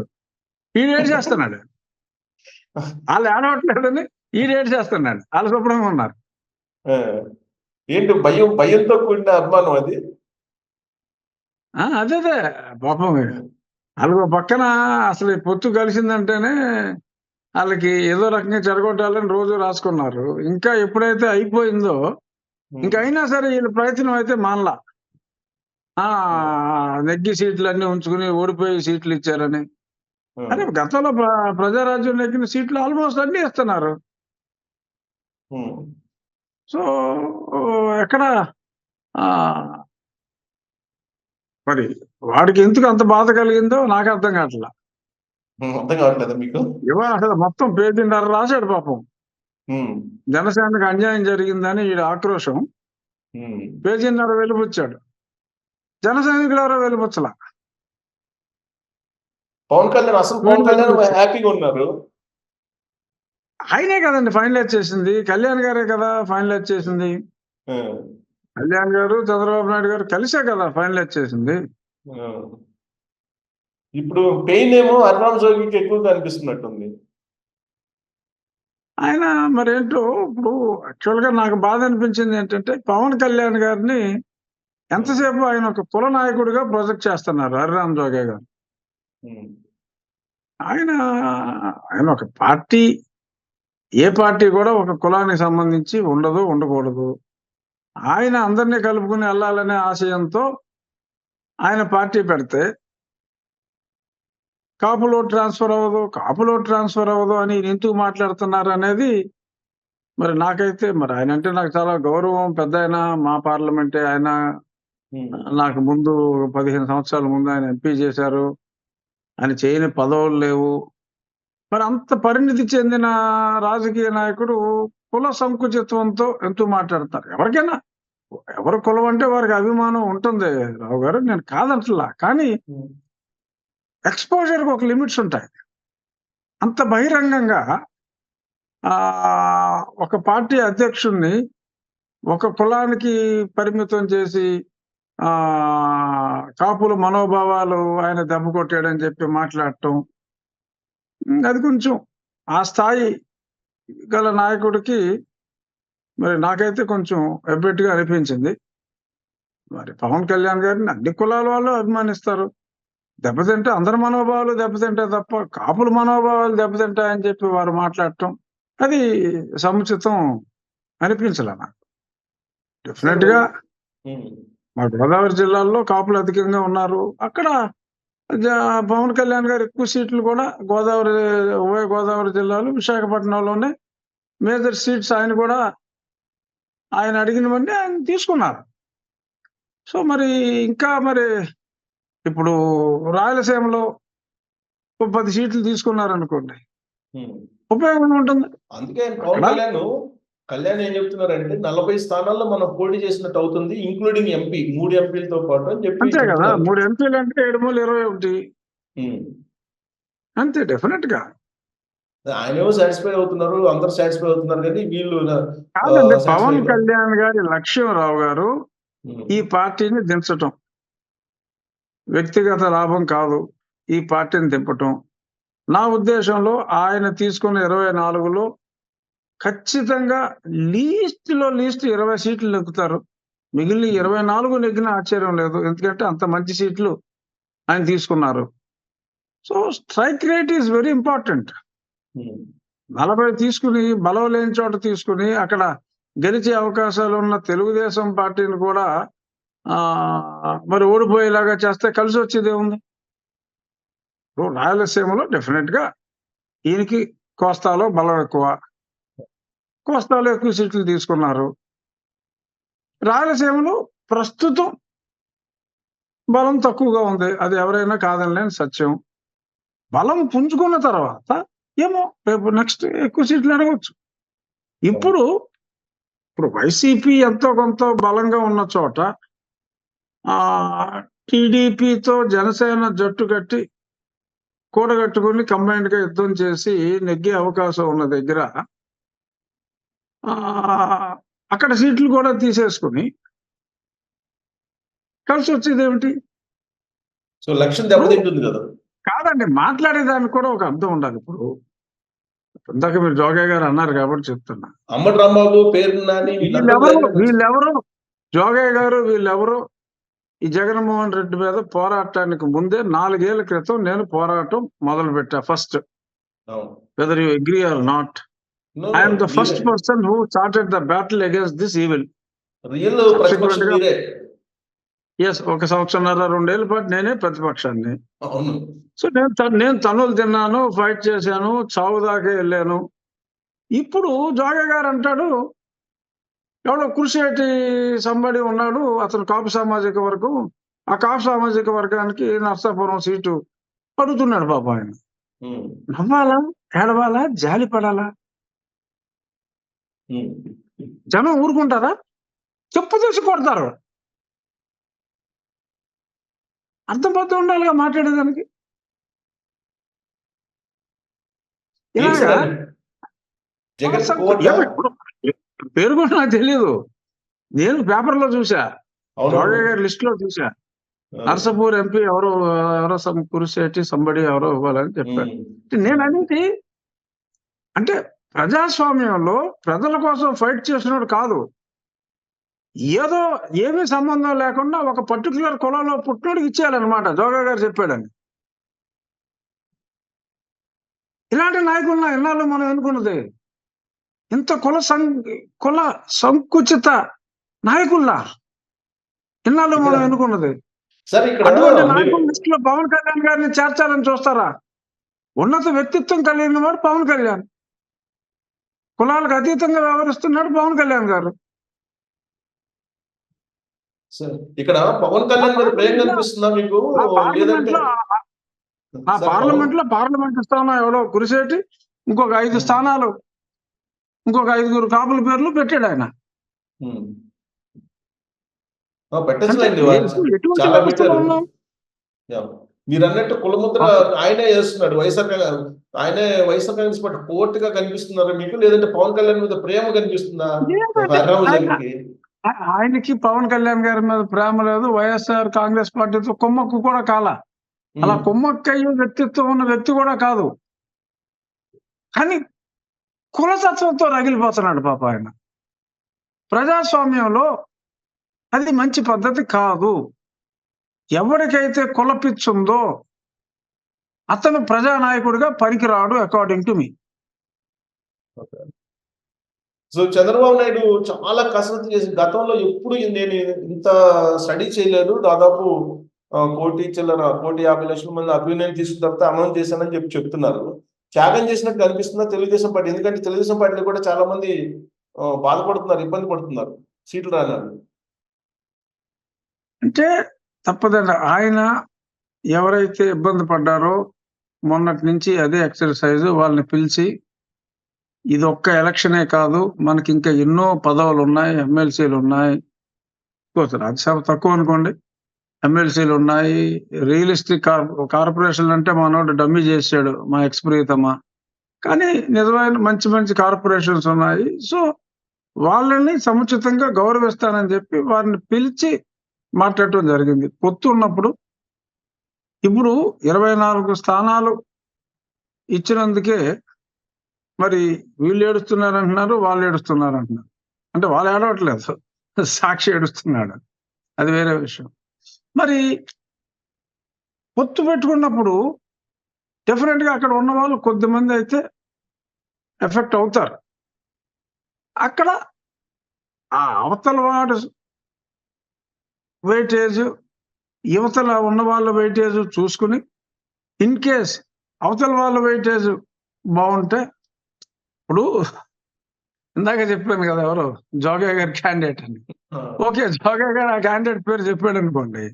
ఈ రేటు చేస్తున్నాడు. వాళ్ళు ఏడవట్లేదని ఈ రేటు చేస్తున్నాడు, వాళ్ళు శుభ్రంగా ఉన్నారు. ఏంటి భయంతో కూడిన అభిమానం అది? అదే పాపం వాళ్ళకు పక్కన అసలు పొత్తు కలిసిందంటేనే వాళ్ళకి ఏదో రకంగా చెడగొట్టాలని రోజు రాసుకున్నారు. ఇంకా ఎప్పుడైతే అయిపోయిందో ఇంకా అయినా సరే వీళ్ళ ప్రయత్నం అయితే మానలా. నెగ్గి సీట్లు అన్ని ఉంచుకుని ఓడిపోయి సీట్లు ఇచ్చారని. అరే గతంలో ప్రజారాజ్యం నెగ్గిన సీట్లు ఆల్మోస్ట్ అన్ని ఇస్తున్నారు. సో ఎక్కడ మరి వాడికి ఎందుకు అంత బాధ కలిగిందో నాకు అర్థం కావట్లా. అర్థం కావట్లేదా మీకు? అసలు మొత్తం పేజీన్నర రాశాడు పాపం. జనసేనకు అన్యాయం జరిగిందని వీడి ఆక్రోశం పేజీన్నర వెలిపుచ్చాడు. జనసైనికులు ఎవరో వెలిపుచ్చలా. పవన్ కళ్యాణ్ హ్యాపీగా ఉన్నారు. ఆయనే కదండి ఫైనలైజ్ చేసింది, కళ్యాణ్ గారే కదా ఫైనలైజ్ చేసింది. ఆ, కళ్యాణ్ గారు చంద్రబాబు నాయుడు గారు కలిసే కదా ఫైనలైజ్ చేసింది. ఆ. ఇప్పుడు పెయిన్ ఏమో అర్రామ్ జోగికి ఎక్కువగా అనిపిస్తున్నట్టుంది. ఆయన మరేంటో ఇప్పుడు యాక్చువల్గా నాకు బాధ అనిపించింది ఏంటంటే పవన్ కళ్యాణ్ గారిని ఎంతసేపు ఆయన ఒక కుల నాయకుడిగా ప్రొజెక్ట్ చేస్తున్నారు హరిరామ్ జోగే గారు. ఉమ్, ఆయన ఆయన ఒక పార్టీ, ఏ పార్టీ కూడా ఒక కులానికి సంబంధించి ఉండదు, ఉండకూడదు. ఆయన అందరినీ కలుపుకుని వెళ్ళాలనే ఆశయంతో ఆయన పార్టీ పెడితే కాపులో ట్రాన్స్ఫర్ అవ్వదు అని ఈయన ఎందుకు మాట్లాడుతున్నారు అనేది మరి నాకైతే, మరి ఆయన అంటే నాకు చాలా గౌరవం, పెద్ద ఆయన, మా పార్లమెంటే ఆయన. ఉమ్, నాకు ముందు 15 సంవత్సరాల ముందు ఆయన ఎంపీ చేశారు. ఆయన చేయని పదవులు లేవు. మరి అంత పరిణితి చెందిన రాజకీయ నాయకుడు కుల సంకుచిత్వంతో ఎందుకు మాట్లాడతారు? ఎవరికైనా ఎవరి కులం అంటే వారికి అభిమానం ఉంటుంది రావు గారు, నేను కాదంటలా. కానీ ఉమ్, ఎక్స్‌పోజర్‌కి ఒక లిమిట్స్ ఉంటాయి. అంత బహిరంగంగా ఒక పార్టీ అధ్యక్షుడిని ఒక కులానికి పరిమితం చేసి కాపుల మనోభావాలు ఆయన దెబ్బ కొట్టాడని చెప్పి మాట్లాడటం, అది కొంచెం ఆ స్థాయి గల నాయకుడికి మరి నాకైతే కొంచెం ఎబ్బెట్టుగా అనిపించింది. మరి పవన్ కళ్యాణ్ గారిని అన్ని కులాల వాళ్ళు అభిమానిస్తారు. దెబ్బతింటే అందరి మనోభావాలు దెబ్బతింటాయి తప్ప కాపుల మనోభావాలు దెబ్బతింటాయని చెప్పి వారు మాట్లాడటం అది సముచితం అనిపించలే నాకు. డెఫినెట్ గా ఉమ్, మా గోదావరి జిల్లాల్లో కాపులు అధికంగా ఉన్నారు. అక్కడ పవన్ కళ్యాణ్ గారు ఎక్కువ సీట్లు కూడా ఉభయ గోదావరి జిల్లాలు, విశాఖపట్నంలోనే మేజర్ సీట్స్ ఆయన కూడా ఆయన అడిగినవన్నీ ఆయన తీసుకున్నారు. సో మరి ఇంకా మరి ఇప్పుడు రాయలసీమలో 10 సీట్లు తీసుకున్నారనుకోండి, ఉమ్. ఉపయోగం ఉంటుంది. అందుకే ఆయన పవన్ కళ్యాణ్ ఏం చెప్తున్నారంటే 40 స్థానాల్లో మనం పోటీ చేసినట్టు అవుతుంది, ఇంక్లూడింగ్ ఎంపీ 3 ఎంపీలతో పాటు అని చెప్పి అంతే కదా, చెప్తున్నారు. 3 ఎంపీలు అంటే 7 మూలు 21 ఉమ్. అంతే డెఫినెట్ గా. ఆయనేమో సాటిస్ఫై అవుతున్నారు, అందరు సాటిస్ఫై అవుతున్నారు, కానీ వీళ్ళు కాదండి, satisfy పవన్ కాదు. కళ్యాణ్ గారి లక్ష్యం రావు గారు ఉమ్, ఈ పార్టీని దించటం, వ్యక్తిగత లాభం కాదు, ఈ పార్టీని దింపటం. నా ఉద్దేశంలో ఆయన తీసుకున్న 24లో ఖచ్చితంగా లీస్ట్ 20 సీట్లు నెగ్గుతారు. మిగిలిన 24 నెగ్గిన ఆశ్చర్యం లేదు, ఎందుకంటే అంత మంచి సీట్లు ఆయన తీసుకున్నారు. So strike rate is very important. Um, 40 తీసుకుని బలం లేని చోట తీసుకుని అక్కడ గెలిచే అవకాశాలు ఉన్న తెలుగుదేశం పార్టీని కూడా మరి ఓడిపోయేలాగా చేస్తే కలిసి వచ్చేది ఏముంది? ఇప్పుడు రాయలసీమలో డెఫినెట్ గా ఈయనకి కోస్తాలో బలం ఎక్కువ, కోస్తాలో ఎక్కువ సీట్లు తీసుకున్నారు. రాయలసీమలో ప్రస్తుతం బలం తక్కువగా ఉంది, అది ఎవరైనా కాదనలేని సత్యం. బలం పుంజుకున్న తర్వాత ఏమో రేపు నెక్స్ట్ ఎక్కువ సీట్లు అడగవచ్చు. ఇప్పుడు వైసీపీ ఎంతో కొంత బలంగా ఉన్న చోట టీడీపీతో జనసేన జట్టు కట్టి కూడగట్టుకుని కంబైన్డ్ గా యుద్ధం చేసి నెగ్గే అవకాశం ఉన్న దగ్గర అక్కడ సీట్లు కూడా తీసేసుకుని కలిసి వచ్చేది ఏమిటి? సో లక్ష్యం దెబ్బతింటుంది కదా. కాదండి, మాట్లాడేదానికి కూడా ఒక అర్థం ఉండాలి. ఇప్పుడు ఇందాక మీరు జోగయ్య గారు అన్నారు కాబట్టి చెప్తున్నా, అమ్మటి రాంబాబు, పేరు నాని, వీళ్ళెవరు జోగయ్య గారు వీళ్ళెవరు ఈ జగన్మోహన్ రెడ్డి మీద పోరాటానికి ముందే 4 ఏళ్ల క్రితం నేను పోరాటం మొదలు పెట్టా. First, whether you agree or not, I'm the first person who started the battle against this evil. Yes, 1 సంవత్సరంన్నర 2 ఏళ్ల పాటు నేనే ప్రతిపక్షాన్ని. సో నేను తనులు తిన్నాను, ఫైట్ చేశాను, చావు దాకా వెళ్ళాను. ఇప్పుడు జోగయ్య గారు అంటాడు ఎవడో కృషి సంబడి ఉన్నాడు, అతను కాపు సామాజిక వర్గం, ఆ కాపు సామాజిక వర్గానికి నర్సాపురం సీటు అడుగుతున్నాడు పాప. ఆయన నవ్వాలా, ఏడవాలా, జాలి పడాలా? జనం ఊరుకుంటారా? చెప్పు తీసి కొడతారు. అర్థం పోతూ ఉండాలిగా మాట్లాడేదానికి. ఇలాగా జగన్ సంఖ్య కోట ఏమో ఇప్పుడు పేరు కూడా నాకు తెలియదు. నేను పేపర్లో చూసా, అవును జోగయ్య గారి లిస్ట్ లో చూసా. నర్సాపూర్ ఎంపీ ఎవరో కురిసేటి సంబడి ఎవరో ఇవ్వాలని చెప్పారు. నేను అనేది అంటే ప్రజాస్వామ్యంలో ప్రజల కోసం ఫైట్ చేసినోడు కాదు, ఏదో ఏమీ సంబంధం లేకుండా ఒక పర్టికులర్ కులంలో పుట్టినోడికి ఇచ్చేయాలన్నమాట. జోగయ్య గారు చెప్పాడని. ఇలాంటి నాయకులను ఎన్నాళ్ళు మనం ఎన్నుకున్నది? ఇంత కుల సంకుచిత నాయకుల్లా ఇన్నాళ్ళు మనం ఎన్నుకున్నది? సార్ ఇక్కడ అటువంటి మీరు నాయకుల లిస్ట్ లో పవన్ కళ్యాణ్ గారిని చేర్చాలని చూస్తారా? ఉన్నత వ్యక్తిత్వం కలిగిన వాడు పవన్ కళ్యాణ్, కులాలకు అతీతంగా వ్యవహరిస్తున్నాడు పవన్ కళ్యాణ్ గారు. సార్ ఇక్కడ పవన్ కళ్యాణ్ గారి ప్రేమ కనిపిస్తుందా మీకు? ఆ పార్లమెంట్ లేదంటే లో పార్లమెంట్ స్థానం ఎవరో కురిసేటి ఇంకొక 5 స్థానాలు, ఇంకొక 5 కాపుల పేర్లు పెట్టాడు ఆయన. పెట్టచ్చులేండి, ఎటువంటి చాలా వ్యవస్థలో పెట్టారు. ఉన్నాం? మీరు అన్నట్టు కులముద్ర ఆయనే చేస్తున్నాడు. ఆయనే వైఎస్ఆర్ కాంగ్రెస్ పార్టీ పోర్టుగా కనిపిస్తున్నారా మీకు? లేదంటే పవన్ కళ్యాణ్ మీద ప్రేమ కనిపిస్తుందా? ఆయనకి పవన్ కళ్యాణ్ గారి మీద ప్రేమ లేదు, వైఎస్ఆర్ కాంగ్రెస్ పార్టీతో కుమ్మక్కు కూడా కాల. అలా కుమ్మక్కయ్యే వ్యక్తిత్వం ఉన్న వ్యక్తి కూడా కాదు. కానీ కులతత్వంతో రగిలిపోతున్నాడు పాప ఆయన. ప్రజాస్వామ్యంలో అది మంచి పద్ధతి కాదు. ఎవరికైతే కులపిచ్చుందో అతను ప్రజానాయకుడిగా పనికిరాడు according to me. So Chandrababu Naidu చాలా కసరత్తు చేసి గతంలో ఎప్పుడు నేను ఇంత స్టడీ చేయలేదు. దాదాపు 1,50,00,000 మంది అభినయం తీసుకున్న తర్వాత అమలు చేశానని చెప్తున్నారు. త్యాగం చేసినట్టు కనిపిస్తుందా తెలుగుదేశం పార్టీ? ఎందుకంటే తెలుగుదేశం పార్టీలో కూడా చాలా మంది బాధపడుతున్నారు, ఇబ్బంది పడుతున్నారు సీట్లు రాలేదు. అంటే తప్పదండి. ఆయన ఎవరైతే ఇబ్బంది పడ్డారో మొన్నటి నుంచి అదే ఎక్సర్సైజ్. వాళ్ళని పిలిచి ఇది ఒక్క ఎలక్షనే కాదు, మనకి ఇంకా ఎన్నో పదవులు ఉన్నాయి, ఎమ్మెల్సీలు ఉన్నాయి, రాజ్యసభ తక్కువ అనుకోండి, ఎమ్మెల్సీలు ఉన్నాయి, రియలిస్టిక్ కార్పొరేషన్లు అంటే మనోడు డమ్మీ చేశాడు మా ఎక్స్ప్రియతమా, కానీ నిజమైన మంచి మంచి కార్పొరేషన్స్ ఉన్నాయి. సో వాళ్ళని సముచితంగా గౌరవిస్తానని చెప్పి వారిని పిలిచి మాట్లాడటం జరిగింది. పొత్తు ఉన్నప్పుడు ఇప్పుడు 24 స్థానాలు ఇచ్చినందుకే మరి వీళ్ళు ఏడుస్తున్నారు అంటున్నారు, వాళ్ళు ఏడుస్తున్నారు అంటున్నారు. అంటే వాళ్ళు ఏడవట్లేదు, సాక్షి ఏడుస్తున్నాడు, అది వేరే విషయం. మరి పొత్తు పెట్టుకున్నప్పుడు డెఫినెట్ గా అక్కడ ఉన్న వాళ్ళు కొద్దిమంది అయితే ఎఫెక్ట్ అవుతారు. అక్కడ ఆ అవతల వాడు వెయిటేజ్, యువతల ఉన్న వాళ్ళ వెయిటేజ్ చూసుకుని ఇన్ కేస్ అవతల వాళ్ళ వెయిటేజ్ బాగుంటే, ఇప్పుడు ఇందాక చెప్పాను కదా ఎవరు జోగయ్య గారి క్యాండిడేట్ అని. ఓకే, జోగయ్య గారు ఆ క్యాండిడేట్ పేరు చెప్పాడు అనుకోండి,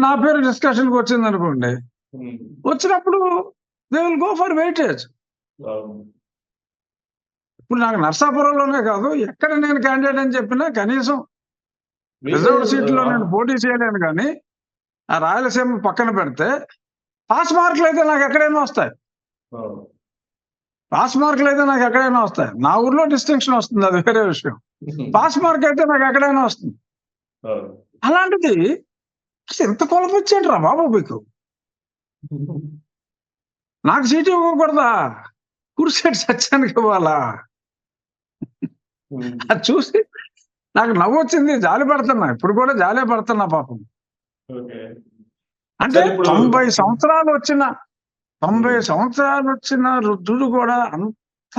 నా పేరు డిస్కషన్కి వచ్చింది అనుకోండి, వచ్చినప్పుడు they will go for weightage. ఇప్పుడు నాకు నర్సాపురంలోనే కాదు, ఎక్కడ నేను క్యాండిడేట్ అని చెప్పినా కనీసం రిజర్వ్డ్ సీట్లో నేను పోటీ చేయలేను. కానీ ఆ రాయలసీమ పక్కన పెడితే పాస్ మార్కులు అయితే నాకు ఎక్కడైనా వస్తాయి. పాస్ మార్కులు అయితే నాకు ఎక్కడైనా వస్తాయి. నా ఊర్లో డిస్టింక్షన్ వస్తుంది, అది వేరే విషయం. పాస్ మార్క్ అయితే నాకు ఎక్కడైనా వస్తుంది. అలాంటిది ఎంత కొలపొచ్చేంట్రా బాబు మీకు? నాకు సీటు ఇవ్వకూడదా? కుర్సెట్ సత్యానికి ఇవ్వాలా? అది చూసి నాకు నవ్వు వచ్చింది, జాలి పడుతున్నా, ఇప్పుడు కూడా జాలే పడుతున్నా పాపం. అంటే 90 సంవత్సరాలు వచ్చిన వృద్ధుడు కూడా అంత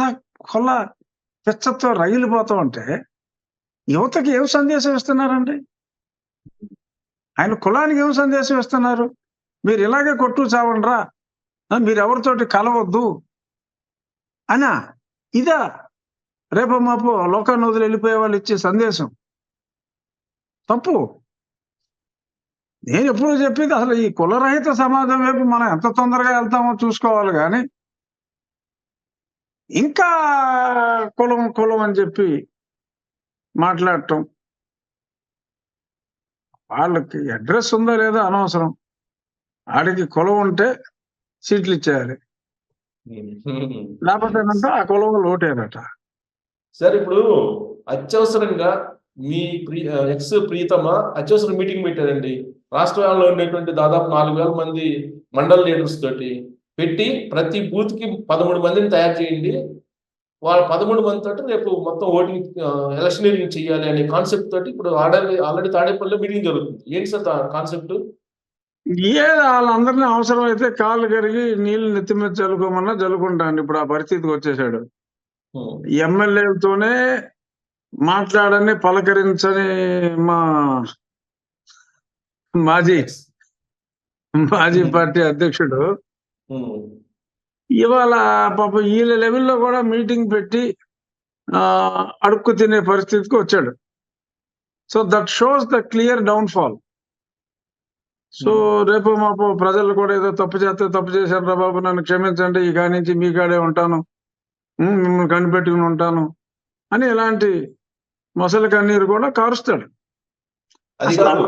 కొల పిచ్చతో రగిలిపోతూ ఉంటే యువతకి ఏం సందేశం ఇస్తున్నారండి? ఆయన కులానికి ఏం సందేశం ఇస్తున్నారు? మీరు ఇలాగే కొట్టు చావండ్రా, మీరు ఎవరితోటి కలవద్దు అనా? ఇదా రేపు మాపు లోకాన్ని వదిలి వెళ్ళిపోయే వాళ్ళు ఇచ్చే సందేశం? తప్పు. నేను ఎప్పుడు చెప్పేది అసలు ఈ కులరహిత సమాజం వైపు మనం ఎంత తొందరగా వెళ్తామో చూసుకోవాలి. కానీ ఇంకా కులం అని చెప్పి మాట్లాడటం, వాళ్ళకి అడ్రస్ ఉందో లేదో అనవసరం, ఆడికి కులం ఉంటే సీట్లు ఇచ్చేయాలి. లేకపోతే ఏంటంటే ఆ కులంలో ఓటేరట. సార్ ఇప్పుడు అత్యవసరంగా మీ ఎక్స్ ప్రియతమ అత్యవసర మీటింగ్ పెట్టారండి. రాష్ట్రంలో ఉండేటువంటి దాదాపు 4,000 మంది మండల్ లీడర్స్ తోటి పెట్టి ప్రతి బూత్ కి 13 మందిని తయారు చేయండి. వాళ్ళ 13 మంది తోటి రేపు మొత్తం ఓటింగ్ ఎలక్షనీరింగ్ చేయాలి అనే కాన్సెప్ట్ తోటి ఇప్పుడు ఆల్రెడీ తాడేపల్లిలో మీటింగ్ జరుగుతుంది. ఏంటి సార్ కాన్సెప్ట్? వాళ్ళందరినీ అవసరమైతే కాళ్ళు కరిగి నీళ్లు నెత్తి మీద చల్లుకోమన్నా చల్లుకుంటాను. ఇప్పుడు ఆ పరిస్థితికి వచ్చేసాడు. ఎమ్మెల్యేలతోనే మాట్లాడని పలకరించని మా మాజీ పార్టీ అధ్యక్షుడు ఇవాళ పాపం వీళ్ళ లెవెల్లో కూడా మీటింగ్ పెట్టి అడుక్కు తినే పరిస్థితికి వచ్చాడు. So that shows the clear downfall. So రేపు మాపు ప్రజలు కూడా ఏదో తప్పు చేస్తే తప్పు చేశాను రా బాబు, నన్ను క్షమించండి, ఈ కాడి నుంచి మీ కాడే ఉంటాను, మిమ్మల్ని కనిపెట్టుకుని ఉంటాను అని ఇలాంటి మొసలి కన్నీరు కూడా కారుస్తాడు. అది కాదు,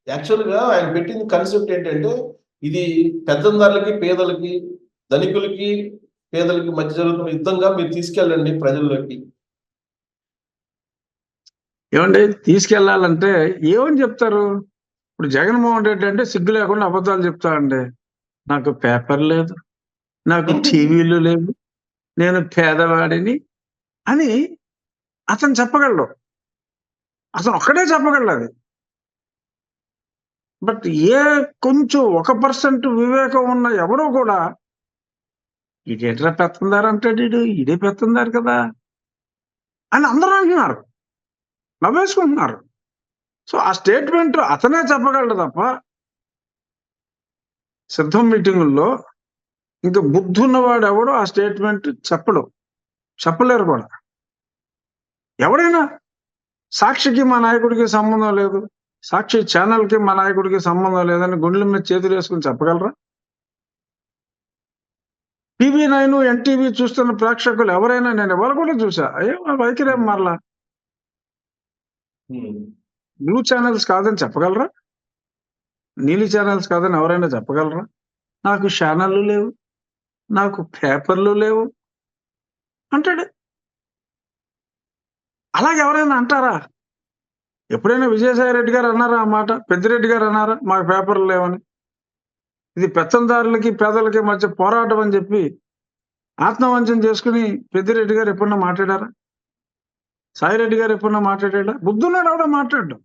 యాక్చువల్ గా ఆయన పెట్టిన కాన్సెప్ట్ ఏంటంటే ఇది పెద్దందారులకి పేదలకి, ధనికులకి పేదలకి మధ్య జరుగుతున్న యుద్ధంగా మీరు తీసుకెళ్ళండి ప్రజల్లోకి. ఏమండి తీసుకెళ్లాలంటే ఏమని చెప్తారు? ఇప్పుడు జగన్మోహన్ రెడ్డి అంటే సిగ్గు లేకుండా అబద్ధాలు చెప్తాడండి. నాకు పేపర్ లేదు, నాకు టీవీలు లేవు, నేను పేదవాడిని అని అతను చెప్పగలడు. అతను ఒక్కడే చెప్పగలడు అది. బట్ కొంచెం 1% వివేకం ఉన్న ఎవరో కూడా ఇదేట్రా పెత్తందారు అంటాడు, ఇదే పెత్తందారు కదా అని అందరూ అంటున్నారు, నవ్వేసుకుంటున్నారు. సో ఆ స్టేట్మెంట్ అతనే చెప్పగలడు తప్ప సిద్ధం మీటింగుల్లో ఇంకా బుద్ధి ఉన్నవాడు ఎవడో ఆ స్టేట్మెంట్ చెప్పలేరు కూడా. ఎవడైనా సాక్షికి మా నాయకుడికి సంబంధం లేదు, సాక్షి ఛానల్కి మా నాయకుడికి సంబంధం లేదని గుండెల మీద చేతులు వేసుకుని చెప్పగలరా? TV9 NTV చూస్తున్న ప్రేక్షకులు ఎవరైనా, నేను ఎవరు కూడా చూసా, వైఖరేం మరలా బ్లూ ఛానల్స్ కాదని చెప్పగలరా? నీలి ఛానల్స్ కాదని ఎవరైనా చెప్పగలరా? నాకు ఛానళ్ళు లేవు, నాకు పేపర్లు లేవు అంటాడు. అలాగే ఎవరైనా అంటారా? ఎప్పుడైనా విజయసాయి రెడ్డి గారు అన్నారా ఆ మాట? పెద్దిరెడ్డి గారు అన్నారా మాకు పేపర్లు లేవని? ఇది పెత్తందారులకి పేదలకి మధ్య పోరాటం అని చెప్పి ఆత్మవంచన చేసుకుని పెద్దిరెడ్డి గారు ఎప్పుడన్నా మాట్లాడారా? సాయిరెడ్డి గారు ఎప్పుడన్నా మాట్లాడా? బుద్ధున్నాడు ఆవిడ మాట్లాడడం.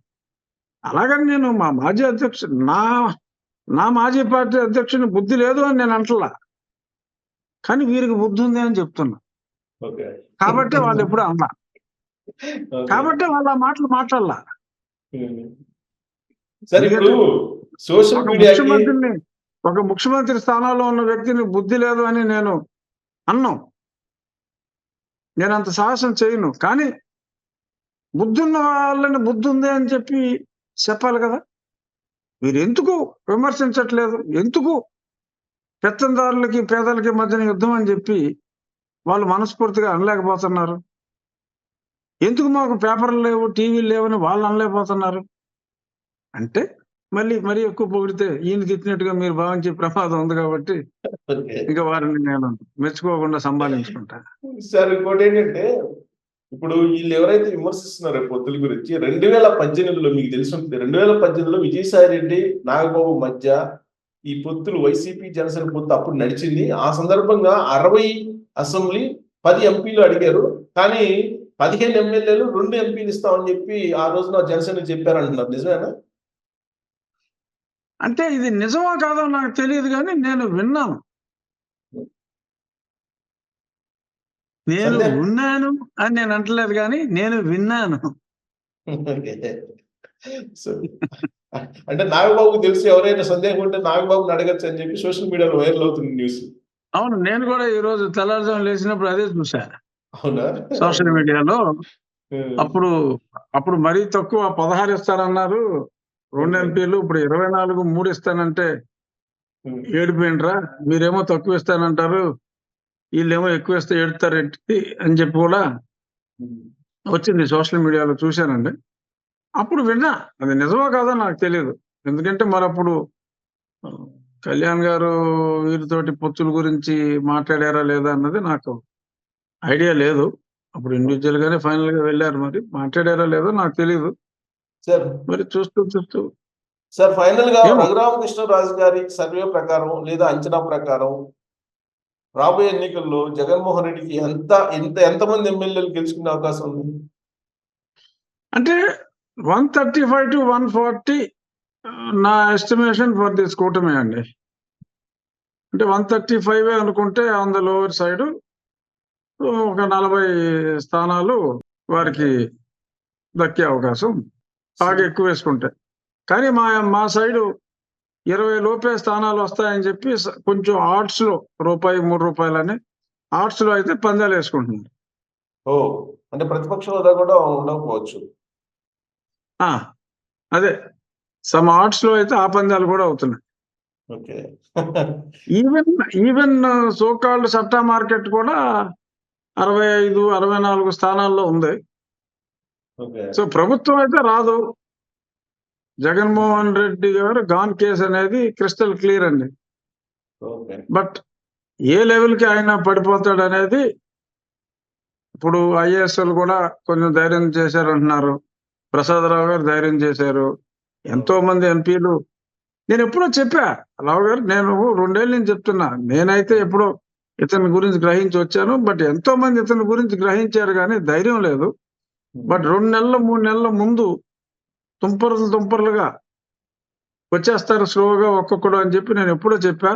అలాగని నేను మా మాజీ అధ్యక్షుడు నా మాజీ పార్టీ అధ్యక్షుని బుద్ధి లేదు అని నేను అంటలా, కానీ వీరికి బుద్ధి ఉంది అని చెప్తున్నా. కాబట్టి వాళ్ళు ఎప్పుడు అన్నా, కాబట్టి వాళ్ళ మాటలు మాట్లాడలా. ఒక ముఖ్యమంత్రి స్థానంలో ఉన్న వ్యక్తిని బుద్ధి లేదు అని నేను అన్నాం, నేను అంత సాహసం చేయను. కానీ బుద్ధి ఉన్న వాళ్ళని బుద్ధి ఉంది అని చెప్పి చెప్పాలి కదా. మీరు ఎందుకు విమర్శించట్లేదు? ఎందుకు పెత్తందారులకి పేదలకి మధ్యన యుద్ధం అని చెప్పి వాళ్ళు మనస్ఫూర్తిగా అనలేకపోతున్నారు? ఎందుకు మాకు పేపర్లు లేవు, టీవీలు లేవని వాళ్ళు అనలేకపోతున్నారు? అంటే మరీ ఎక్కువ పొగిడితే ఈయన తిట్టినట్టుగా మీరు భావించే ప్రమాదం ఉంది కాబట్టి ఇంకా వారిని నేను మెచ్చుకోకుండా సంపాదించుకుంటా. సార్ ఇంకోటి ఏంటంటే, ఇప్పుడు వీళ్ళు ఎవరైతే విమర్శిస్తున్నారో పొత్తుల గురించి 2018లో మీకు తెలిసి ఉంటుంది, 2018లో విజయసాయి రెడ్డి నాగబాబు మధ్య ఈ పొత్తులు వైసీపీ జనసేన పొత్తు అప్పుడు నడిచింది. ఆ సందర్భంగా 60 అసెంబ్లీ 10 ఎంపీలు అడిగారు, కానీ 15 ఎమ్మెల్యేలు 2 ఎంపీలు ఇస్తామని చెప్పి ఆ రోజున జనసేన చెప్పారంటున్నారు. నిజమేనా? అంటే ఇది నిజమా కాదో నాకు తెలియదు, కానీ నేను విన్నాను. నేను ఉన్నాను అని నేను అంటలేదు, కానీ నేను విన్నాను. అంటే నాగబాబుకు తెలిసి ఎవరైనా సందేహం ఉంటే నాగబాబుని అడగచ్చు అని చెప్పి సోషల్ మీడియాలో వైరల్ అవుతుంది న్యూస్. అవును, నేను కూడా ఈ రోజు తెల్లారుజాము లేచినప్పుడు అదే చూసా. అవునా? సోషల్ మీడియాలో. అప్పుడు మరీ తక్కువ 16 ఇస్తారన్నారు 2 ఎంపీలు, ఇప్పుడు 24 3 ఇస్తానంటే ఏడిపోయిండ్రా, మీరేమో తక్కువ ఇస్తానంటారు, వీళ్ళేమో ఎక్కువ ఇస్తే ఏడుతారేంటి అని చెప్పి కూడా వచ్చింది సోషల్ మీడియాలో, చూశానండి. అప్పుడు విన్నా, అది నిజమో కాదో నాకు తెలియదు. ఎందుకంటే మరి అప్పుడు కళ్యాణ్ గారు వీరితోటి పొత్తుల గురించి మాట్లాడారా లేదా అన్నది నాకు ఐడియా లేదు. అప్పుడు ఇండివిజువల్ గానే ఫైనల్ గా వెళ్ళారు, మరి మాట్లాడారా లేదో నాకు తెలియదు. సార్ మరి చూస్తూ సార్ ఫైనల్ గా ఏమో. రఘురామకృష్ణరాజు గారి సర్వే ప్రకారం లేదా అంచనా ప్రకారం రాబోయే ఎన్నికల్లో జగన్మోహన్ రెడ్డికి ఎంతమంది ఎమ్మెల్యేలు గెలుచుకునే అవకాశం ఉంది? అంటే 135 to 140 నా ఎస్టిమేషన్ ఫర్ దిస్ కూటమి అండి. అంటే 135 అనుకుంటే ఆన్ ద లోవర్ సైడ్ ఒక 40 స్థానాలు వారికి దక్కే అవకాశం బాగా ఎక్కువ వేసుకుంటే. కానీ మా సైడు 20 లోపే స్థానాలు వస్తాయని చెప్పి కొంచెం ఆర్ట్స్ లో రూపాయి 3 రూపాయలని ఆర్ట్స్ లో అయితే పందాలు వేసుకుంటున్నారు. ఓ అంటే ప్రతిపక్ష హోదా కూడా ఉండకపోవచ్చు. అదే సమ్ ఆర్ట్స్ లో అయితే ఆ పందాలు కూడా అవుతున్నాయి. Okay. Even so called satta market కూడా 65, 64 స్థానాల్లో ఉంది. ఓకే. సో ప్రభుత్వం అయితే రాదు. జగన్మోహన్ రెడ్డి గారు గాన్ కేసు అనేది క్రిస్టల్ క్లియర్ అండి. ఓకే. బట్ ఏ లెవెల్ కి ఆయన పడిపోతాడు అనేది ఇప్పుడు ఐఏఎస్ఎల్ కూడా కొంచెం ధైర్యం చేశారు అంటున్నారు. ప్రసాదరావు గారు ధైర్యం చేశారు. ఎంతో మంది ఎంపీలు. నేను ఎప్పుడో చెప్పా రావు గారు, నేను 2 ఏళ్ళ నుంచి చెప్తున్నా, నేనైతే ఎప్పుడో ఇతని గురించి గ్రహించి వచ్చాను. బట్ ఎంతో మంది ఇతని గురించి గ్రహించారు కానీ ధైర్యం లేదు. బట్ 2 నెలలు 3 నెలల ముందు తుంపర్లుగా వచ్చేస్తారు స్లోగా ఒక్కొక్కడు అని చెప్పి నేను ఎప్పుడో చెప్పా.